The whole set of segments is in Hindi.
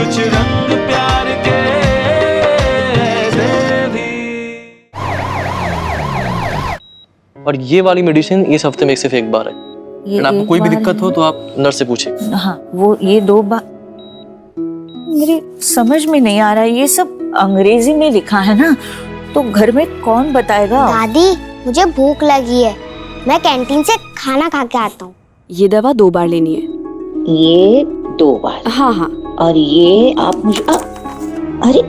कुछ रंग प्यार के ऐसे भी। और ये वाली मेडिसिन इस हफ्ते में 1 से 1 बार है। आपको कोई भी दिक्कत हो तो आप नर्स से पूछे। हाँ, वो ये 2 बार मेरी समझ में नहीं आ रहा है, ये सब अंग्रेजी में लिखा है ना, तो घर में कौन बताएगा? दादी मुझे भूख लगी है, मैं कैंटीन से खाना खा के आता हूँ। ये दवा 2 बार लेनी है। ये 2 बार? हाँ हाँ। और ये आप मुझे अरे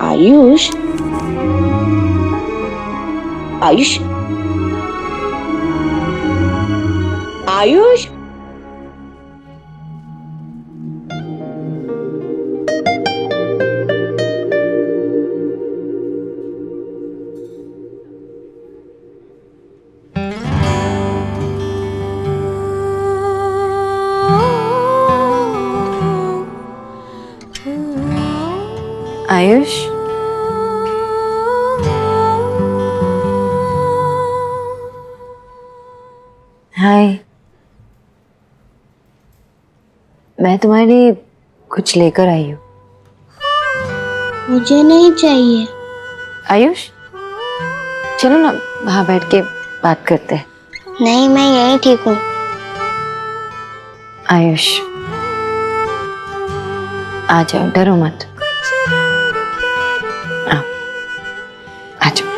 आयुष, आयुष, आयुष, आयुष, हाय। मैं तुम्हारे लिए कुछ लेकर आई हूँ। मुझे नहीं चाहिए। आयुष, चलो ना वहाँ बैठ के बात करते हैं। नहीं, मैं यही ठीक हूँ। आयुष, आ जाओ, डरो मत। आओ, आ जाओ,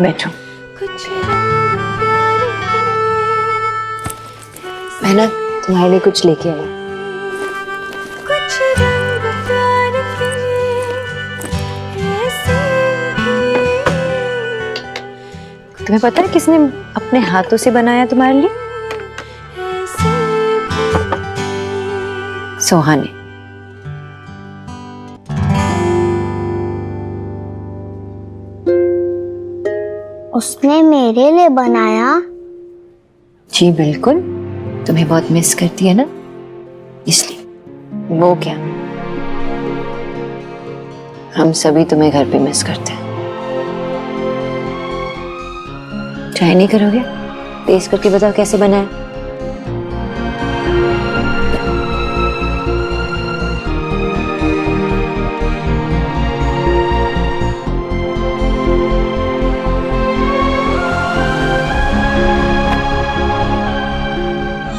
बैठो। मैं ना तुम्हारे लिए कुछ लेके आई। तुम्हें पता है किसने अपने हाथों से बनाया तुम्हारे लिए? सोहा ने। उसने मेरे लिए बनाया? जी बिल्कुल, तुम्हें बहुत मिस करती है ना, इसलिए। वो क्या, हम सभी तुम्हें घर पे मिस करते हैं। ट्राई नहीं करोगे? टेस्ट करके बताओ कैसे बना है।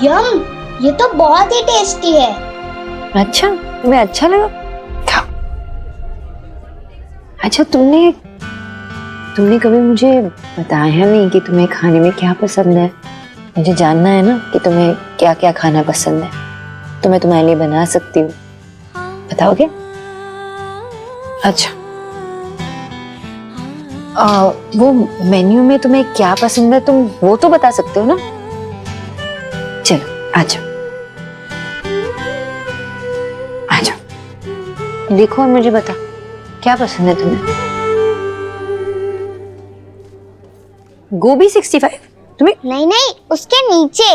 यम, ये तो बहुत ही टेस्टी है। अच्छा, तुम्हें अच्छा लगा? खाओ। अच्छा, तुमने कभी मुझे बताया नहीं कि तुम्हें खाने में क्या पसंद है। मुझे जानना है ना कि तुम्हें क्या क्या खाना पसंद है, तो मैं तुम्हारे लिए बना सकती हूँ। बताओगे? अच्छा, वो मेन्यू में तुम्हें क्या पसंद है तुम वो तो बता सकते हो ना। चलो आ जाओ, आ जाओ, देखो और मुझे बता क्या पसंद है तुम्हें। गोभी 65? तुम्हें नहीं नहीं, उसके नीचे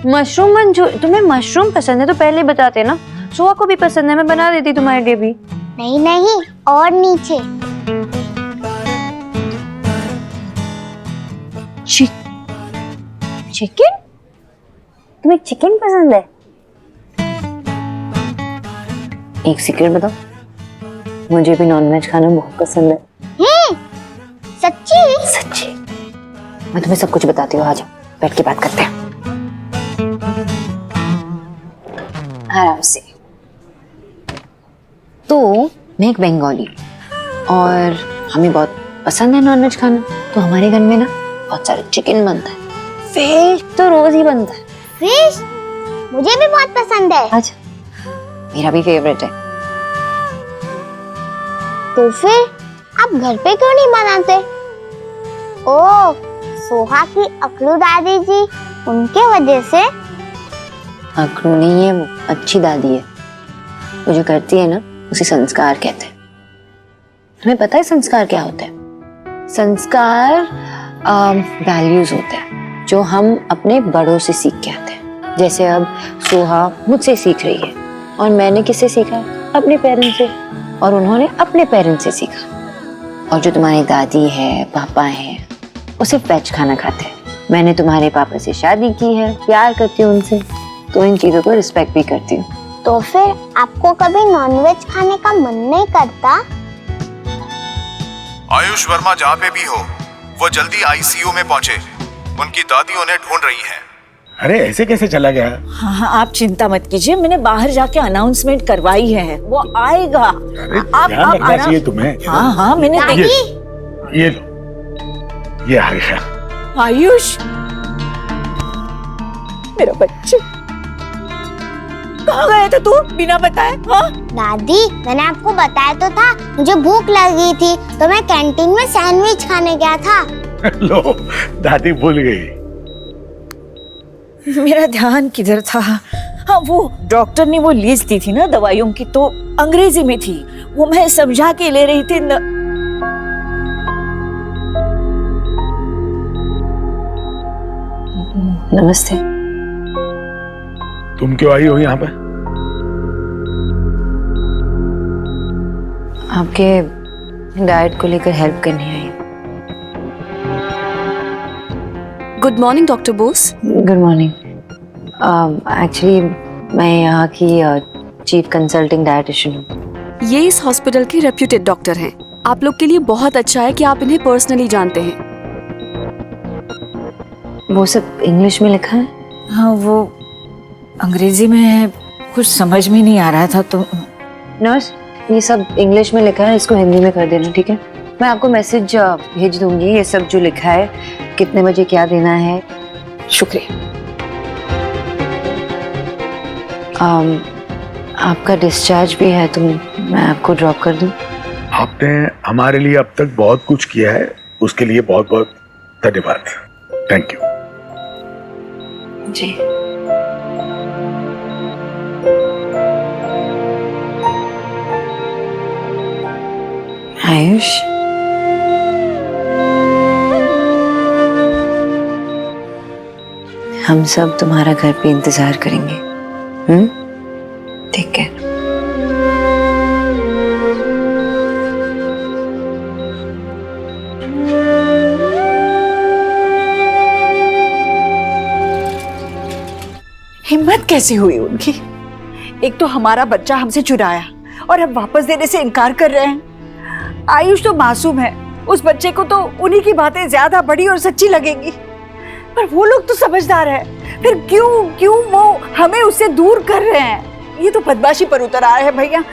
मशरूम मंचूरियन। तुम्हें मशरूम पसंद है तो पहले बताते ना। सोहा को भी पसंद है, मैं बना देती तुम्हारे लिए भी। नहीं नहीं, और नीचे चिकन। तुम्हें चिकन पसंद है? एक सीक्रेट बताओ, मुझे भी नॉनवेज खाना बहुत पसंद है। सच्ची? सच्ची, मैं तुम्हें सब कुछ बताती हूँ। आ जाओ, बैठ के बात करते हैं आराम से। तो मैं एक बंगाली हूँ और हमें बहुत पसंद है नॉनवेज खाना, तो हमारे घर में ना बहुत सारे चिकन बनता है, फिश तो रोज ही बनता है। फिश मुझे भी बहुत पसंद है। अच्छा, मेरा भी फेवरेट है। तो फिर आप घर पे क्यों नहीं बनाते? ओह, सोहा की अकलू दादी जी, उनके वजह से? अकड़ू नहीं है, वो अच्छी दादी है। वो जो करती है ना उसे संस्कार कहते हैं। तुम्हें पता है संस्कार क्या होता है? संस्कार वैल्यूज होते हैं जो हम अपने बड़ों से सीख के आते हैं। जैसे अब सोहा मुझसे सीख रही है और मैंने किससे सीखा? अपने पेरेंट्स से, और उन्होंने अपने पेरेंट्स से सीखा। और जो तुम्हारी दादी है, पापा है, वो सिर्फ वेज खाना खाते हैं। मैंने तुम्हारे पापा से शादी की है, प्यार करती हूँ उनसे, तो इन चीजों को रिस्पेक्ट भी करती हूँ। तो फिर आपको कभी नॉनवेज खाने का मन नहीं करता? आयुष वर्मा जहाँ पे भी हो, वो जल्दी आईसीयू में पहुंचे। उनकी दादी उन्हें ढूंढ रही हैं। अरे ऐसे कैसे चला गया? हाँ, आप चिंता मत कीजिए, मैंने बाहर जाके अनाउंसमेंट करवाई है, वो आएगा। अरे ध्यान रखना चाहिए तुम्हें। हाँ हाँ, मैंने ये लो, ये आ गया। आयुष, मेरा बच्चा, कहाँ गया था तू बिना बताए? हाँ दादी, मैंने आपको बताया तो था, मुझे भूख लगी थी तो मैं कैंटीन में सैंडविच खाने गया था। लो, दादी भूल गई। मेरा ध्यान किधर था? हाँ, वो डॉक्टर ने वो लिस्ट दी थी ना दवाइयों की, तो अंग्रेजी में थी, वो मैं समझा के ले रही थी। नमस्ते। तुम क्यों आई हो यहाँ पे? आपके डाइट को लेकर हेल्प करनी आई। Good morning doctor Bose. Good morning. Actually मैं यहाँ की चीफ कंसल्टिंग डाइटिशियन हूँ। ये इस हॉस्पिटल के रेप्यूटेड डॉक्टर हैं। आप लोग के लिए बहुत अच्छा है कि आप इन्हें पर्सनली जानते हैं। वो सब इंग्लिश में लिखा है? हाँ, वो अंग्रेजी में है, कुछ समझ में नहीं आ रहा था। तो नर्स, ये सब इंग्लिश में लिखा है, इसको हिंदी में कर देना, ठीक है? मैं आपको मैसेज भेज दूंगी, ये सब जो लिखा है, कितने बजे क्या देना है। शुक्रिया। आपका डिस्चार्ज भी है, तो मैं आपको ड्रॉप कर दूं? आपने हमारे लिए अब तक बहुत कुछ किया है, उसके लिए बहुत बहुत धन्यवाद। Thank you. जी। आयुष, हम सब तुम्हारा घर पे इंतजार करेंगे। ठीक है। हिम्मत कैसी हुई उनकी? एक तो हमारा बच्चा हमसे चुराया और अब वापस देने से इनकार कर रहे हैं। आयुष तो मासूम है, उस बच्चे को तो उन्हीं की बातें ज्यादा बड़ी और सच्ची लगेंगी, पर वो लोग तो समझदार है, फिर क्यों वो हमें उससे दूर कर रहे हैं? ये तो बदमाशी पर उतर आया है भैया।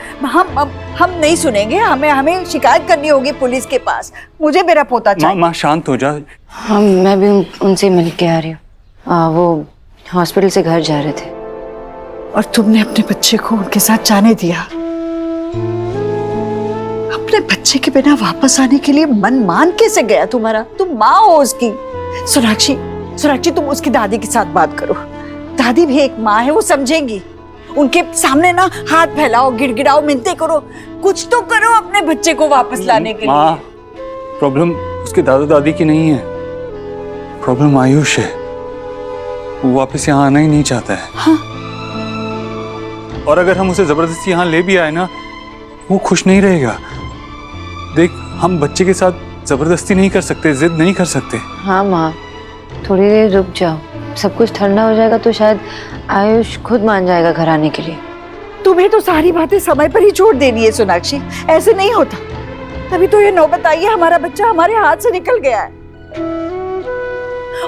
हम नहीं सुनेंगे, हमें शिकायत करनी होगी पुलिस के पास। मुझे मेरा पोता चाहिए। माँ शांत हो जा। हाँ, मैं भी उनसे मिल के आ रही हूँ। वो हॉस्पिटल से घर जा रहे थे। और तुमने अपने बच्चे को उनके साथ जाने दिया? अपने बच्चे के बिना वापस आने के लिए मन मान कैसे गया तुम्हारा? तुम माँ हो उसकी। सोनाक्षी, तुम उसकी दादी के साथ बात करो। दादी भी एक माँ है, वो समझेंगी। उनके सामने ना हाथ फैलाओ, गिड़गिड़ाओ, मिन्नतें करो, कुछ तो करो अपने बच्चे को वापस लाने के लिए। माँ, प्रॉब्लम उसके दादा दादी की नहीं है, प्रॉब्लम आयुष है। वो वापस यहाँ आना ही नहीं चाहता है। हाँ? और अगर हम उसे जबरदस्ती यहाँ ले भी आए ना, वो खुश नहीं रहेगा। देख, हम बच्चे के साथ जबरदस्ती नहीं कर सकते, जिद नहीं कर सकते। हाँ माँ, थोड़ी देर रुक जाओ, सब कुछ ठंडा हो जाएगा तो शायद आयुष खुद मान जाएगा घर आने के लिए। तुम्हें तो सारी बातें समय पर ही छोड़ देनी है सोनाक्षी, ऐसे नहीं होता। तभी तो ये नौबत आई है, हमारा बच्चा हमारे हाथ से निकल गया है।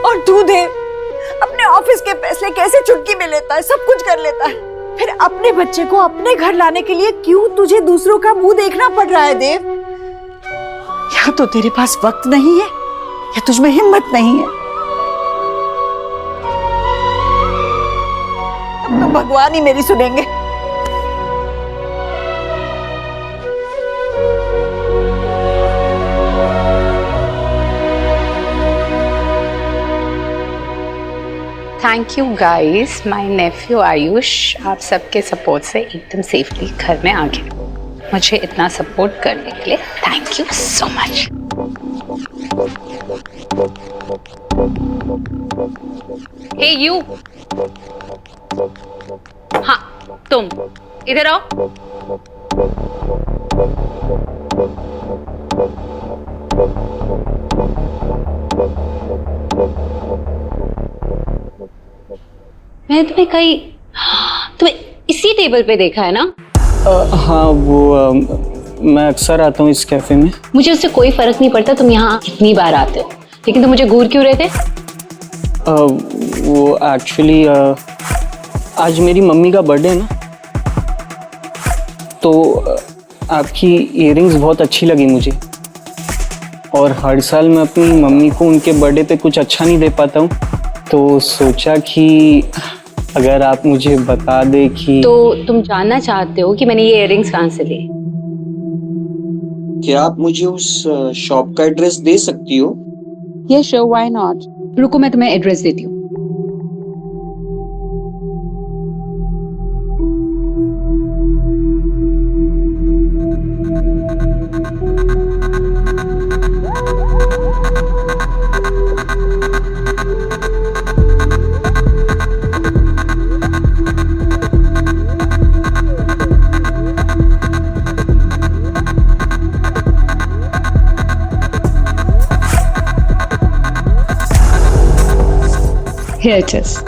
और तू देव अपने ऑफिस के फैसले कैसे चुटकी में लेता है, सब कुछ कर लेता है, फिर अपने बच्चे को अपने घर लाने के लिए क्यों तुझे दूसरों का मुंह देखना पड़ रहा है देव? या तो तेरे पास वक्त नहीं है या तुझमें हिम्मत नहीं है। अब तो भगवान ही मेरी सुनेंगे। Thank you guys, my Neiphiu Ayush आप सबके सपोर्ट से एकदम सेफली घर में आ गया। मुझे इतना सपोर्ट करने के लिए thank you so much. Hey you, हाँ तुम इधर आओ। मैंने तुम्हें कहीं इसी टेबल पे देखा है ना? हाँ वो मैं अक्सर आता हूँ इस कैफे में। मुझे उससे कोई फर्क नहीं पड़ता तुम यहाँ कितनी बार आते हो, लेकिन तुम मुझे घूर क्यों रहे थे? वो एक्चुअली आज मेरी मम्मी का बर्थडे है ना, तो आपकी इयररिंग्स बहुत अच्छी लगी मुझे, और हर साल मैं अपनी मम्मी को उनके बर्थडे पे कुछ अच्छा नहीं दे पाता हूँ, तो सोचा कि अगर आप मुझे बता दे कि। तो तुम जानना चाहते हो कि मैंने ये इयररिंग्स कहाँ से लिए? क्या आप मुझे उस शॉप का एड्रेस दे सकती हो? ये श्योर, व्हाई नॉट। रुको मैं तुम्हें एड्रेस देती हूँ। Here it is.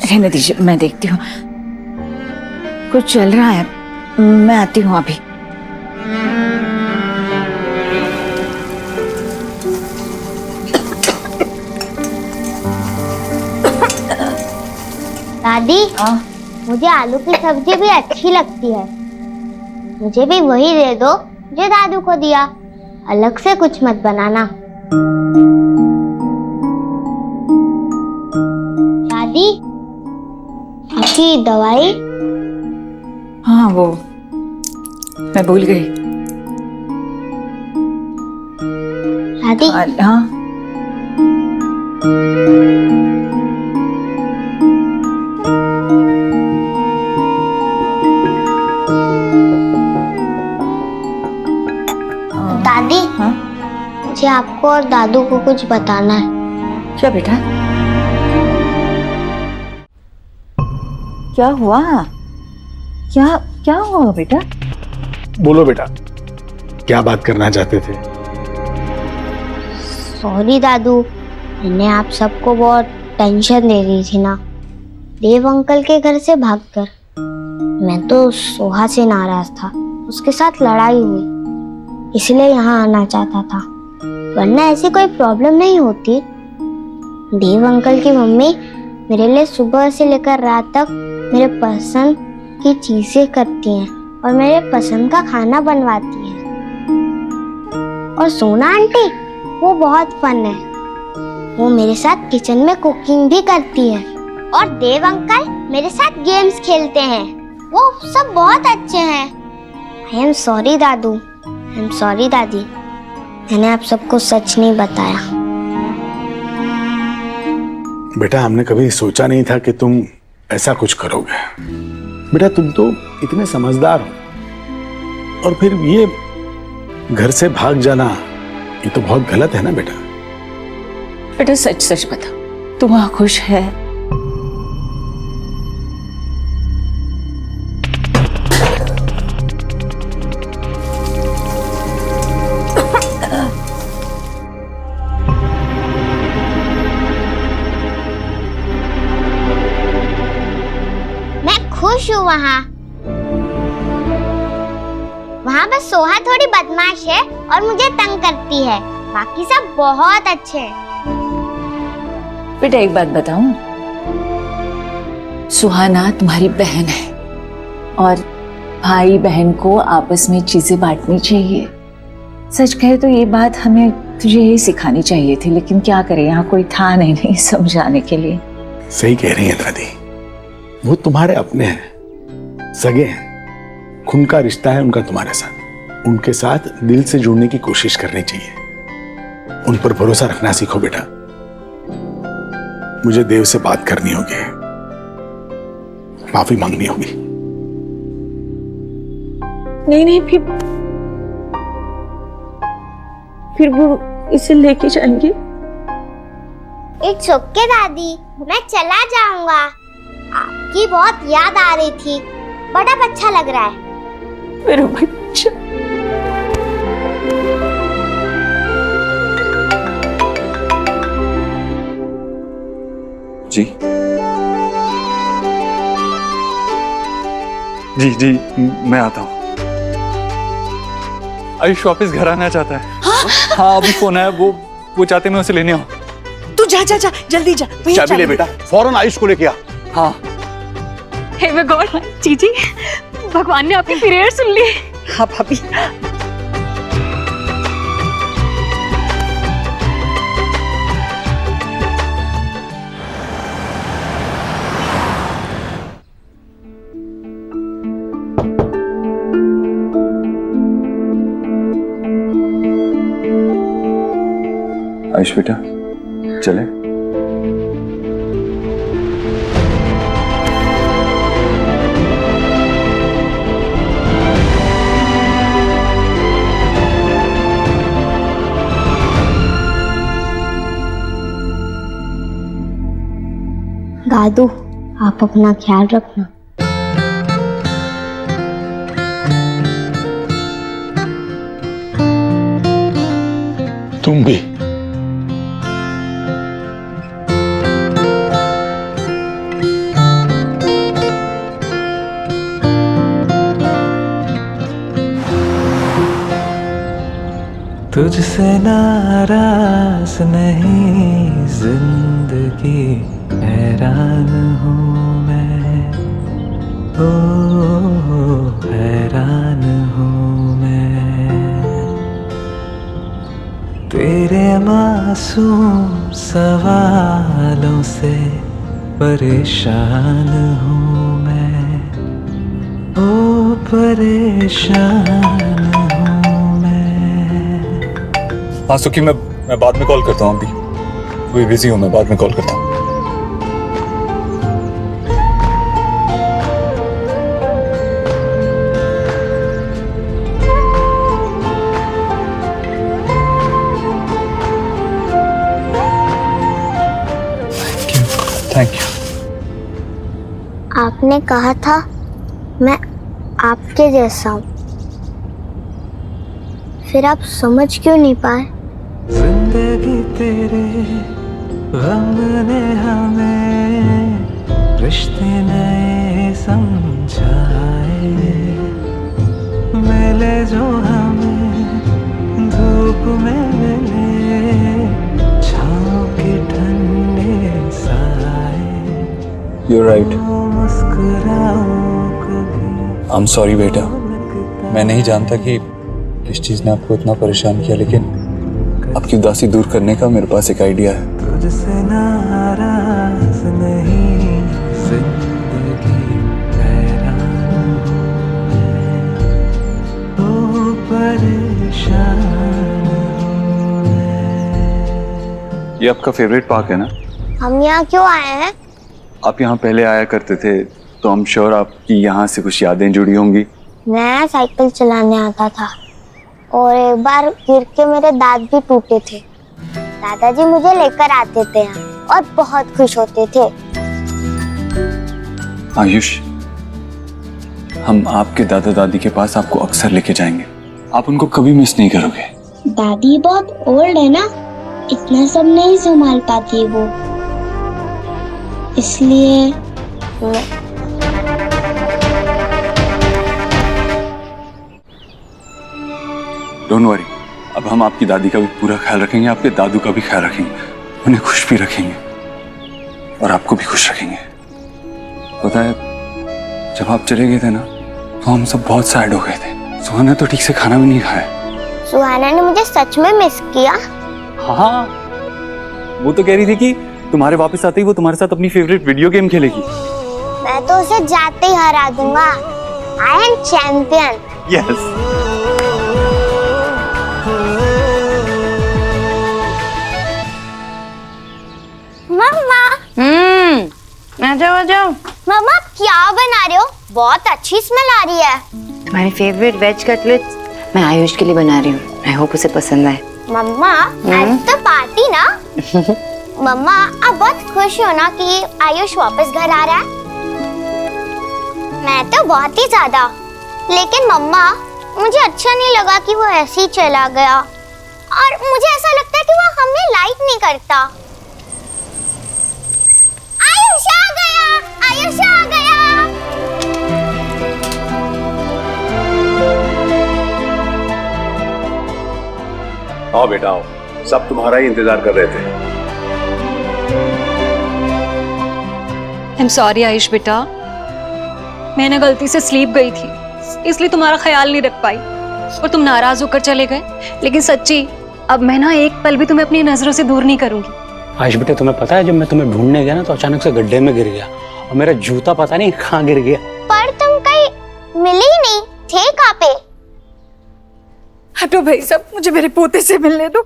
रहने दीजिए, मैं देखती हूँ। कुछ चल रहा है, मैं आती हूँ अभी। दादी, मुझे आलू की सब्जी भी अच्छी लगती है। मुझे भी वही दे दो जो दादू को दिया, अलग से कुछ मत बनाना। दादी, आपकी दवाई? हाँ वो मैं भूल गई। दादी, हाँ दादी, हाँ? मुझे आपको और दादू को कुछ बताना है। क्या बेटा, क्या हुआ? क्या हुआ बेटा? बोलो बेटा, क्या बात करना चाहते थे? सॉरी दादू, मैंने आप सबको बहुत टेंशन दे दी थी ना, देव अंकल के घर से भागकर। मैं तो सोहा से नाराज था, उसके साथ लड़ाई हुई, इसलिए यहाँ आना चाहता था, वरना ऐसी कोई प्रॉब्लम नहीं होती। देव अंकल की मम्मी मेरे लिए सुबह से लेकर रात तक मेरे पसंद की चीजें करती हैं और मेरे पसंद का खाना बनवाती हैं। और सोना आंटी, वो बहुत फन है, वो मेरे साथ किचन में कुकिंग भी करती है। और देव अंकल मेरे साथ गेम्स खेलते हैं, वो सब बहुत अच्छे हैं। I am sorry Dadu, I am sorry दादी, मैंने आप सबको सच नहीं बताया। बेटा, हमने कभी सोचा नहीं था कि तुम ऐसा कुछ करोगे। बेटा, तुम तो इतने समझदार हो, और फिर ये घर से भाग जाना, ये तो बहुत गलत है ना बेटा। बेटा सच सच बता, तू वहां खुश है? खुश हूँ वहाँ बस सोहा थोड़ी बदमाश है और मुझे तंग करती है, बाकी सब बहुत अच्छे हैं। बेटा एक बात बताऊं, सुहाना तुम्हारी बहन है और भाई बहन को आपस में चीजें बांटनी चाहिए। सच कहे तो ये बात हमें तुझे यही सिखानी चाहिए थी, लेकिन क्या करें, यहाँ कोई था नहीं समझाने के लिए। सही कह रही है दादी, वो तुम्हारे अपने हैं, सगे हैं, खून का रिश्ता है उनका तुम्हारे साथ। उनके साथ दिल से जुड़ने की कोशिश करनी चाहिए, उन पर भरोसा रखना सीखो बेटा। मुझे देव से बात करनी होगी, माफी मांगनी होगी। नहीं फिर वो इसे लेके जाएंगे? इट्स ओके दादी, मैं चला जाऊंगा। आपकी बहुत याद आ रही थी, बड़ा अच्छा लग रहा है। मेरा बच्चा। जी जी जी, मैं आता हूँ। आयुष वापस घर आना चाहता है। हाँ अभी फोन आया, वो चाहते मैं उसे लेने आऊँ। तू जा जा जा, जल्दी जा। चाबी ले बेटा, फौरन आयुष को लेके आ। हाँ। हे माय गॉड, जीजी, भगवान ने आपकी प्रेयर सुन ली। हाँ भाभी। आयुष बेटा चले। दादू, आप अपना ख्याल रखना। तुम भी। तुझसे नाराज नहीं जिंदगी, हैरान हूँ मैं, ओ हैरान हूँ मैं। तेरे मासूम सवालों से परेशान हूँ मैं, ओ परेशान हूँ। हाँ सुखी, मैं बाद में कॉल करता हूँ। अभी कोई बिजी हूँ, मैं बाद में कॉल करता हूँ। Thank you. आपने कहा था मैं आपके जैसा हूँ, फिर आप समझ क्यों नहीं पाए? जिंदगी तेरे गम ने हमें रिश्ते नए समझाए, मिले जो हमें धूप में मिले छाँव के ठंडे साए। You're right. मुस्कुराओ कभी। I'm sorry बेटा, मैं नहीं जानता कि किस चीज ने आपको इतना परेशान किया, लेकिन आपकी उदासी दूर करने का मेरे पास एक आइडिया है। तुझसे नाराज नहीं जिंदगी, हैरान हूँ मैं, ओ परेशान हूँ मैं। ये आपका फेवरेट पार्क है ना? हम यहाँ क्यों आए हैं? आप यहाँ पहले आया करते थे, तो हम श्योर आपकी यहाँ से कुछ यादें जुड़ी होंगी। मैं साइकिल चलाने आता था और एक बार गिर के मेरे दांत भी टूटे थे। दादाजी मुझे लेकर आते थे यहाँ और बहुत खुश होते थे। आयुष, हम आपके दादा दादी के पास आपको अक्सर लेके जाएंगे, आप उनको कभी मिस नहीं करोगे। दादी बहुत ओल्ड है ना, इतना सब नहीं संभाल पाती वो, इसलिए डोंट वरी, अब हम आपकी दादी का भी पूरा ख्याल रखेंगे, आपके दादू का भी ख्याल रखेंगे, उन्हें खुश भी रखेंगे और आपको भी खुश रखेंगे। पता है, जब आप चले गए थे ना, तो हम सब बहुत सैड हो गए थे। सुहाना तो ठीक से खाना भी नहीं खाया। सुहाना ने मुझे सच में मिस किया। हाँ, वो तो कह रही थी कि तुम्हारे वापस आते ही वो तुम्हारे साथ अपनी फेवरेट वीडियो गेम खेलेगी। मैं तो उसे जाते ही हरा दूंगा। I am champion. यस। मम्मा। आ जाओ आ जाओ। मम्मा आप क्या बना रहे हो? बहुत अच्छी स्मेल आ रही है। तुम्हारे फेवरेट वेज कटलेट्स मैं आयुष के लिए बना रही हूँ। आई होप उसे पसंद आए। मम्मा आज तो पार्टी ना? मम्मा आप बहुत खुश हो ना कि आयुष वापस घर आ रहा है? मैं तो बहुत ही ज्यादा। लेकिन मम्मा मुझे अच्छा नहीं लगा कि वो ऐसे ही चला गया, और मुझे ऐसा लगता है कि वो हमें लाइक नहीं करता। आयुष आ गया, आयुष आ गया। आओ बेटा आओ, सब तुम्हारा ही इंतजार कर रहे थे। I'm sorry आयुष बेटा, मैंने गलती से स्लीप गई थी, इसलिए तुम्हारा ख्याल नहीं रख पाई और तुम नाराज होकर चले गए। लेकिन सच्ची अब मैं ना एक पल भी तुम्हें अपनी नजरों से दूर नहीं करूंगी। आयुष बेटे तुम्हें पता है, जब मैं तुम्हें ढूंढने गया ना तो अचानक से गड्ढे में गिर गया और मेरा जूता पता नहीं कहाँ गिर गया। पर तुम कहीं मिले ही नहीं थे, कहाँ पे? हटो भाई सब, मुझे मेरे पोते से मिलने दो।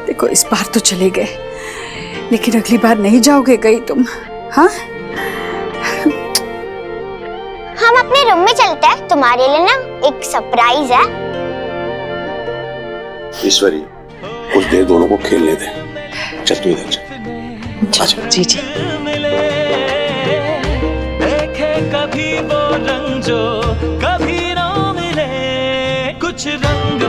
देखो इस बार तो चले गए, लेकिन अगली बार नहीं जाओगे कहीं तुम? हाँ हम अपने रूम में चलते हैं, तुम्हारे लिए ना एक सरप्राइज है। ईश्वरी कुछ देर दोनों को खेलने दे। चल तू इधर चल। जी जी। देखे कभी वो रंग जो कभी ना मिले, कुछ रंग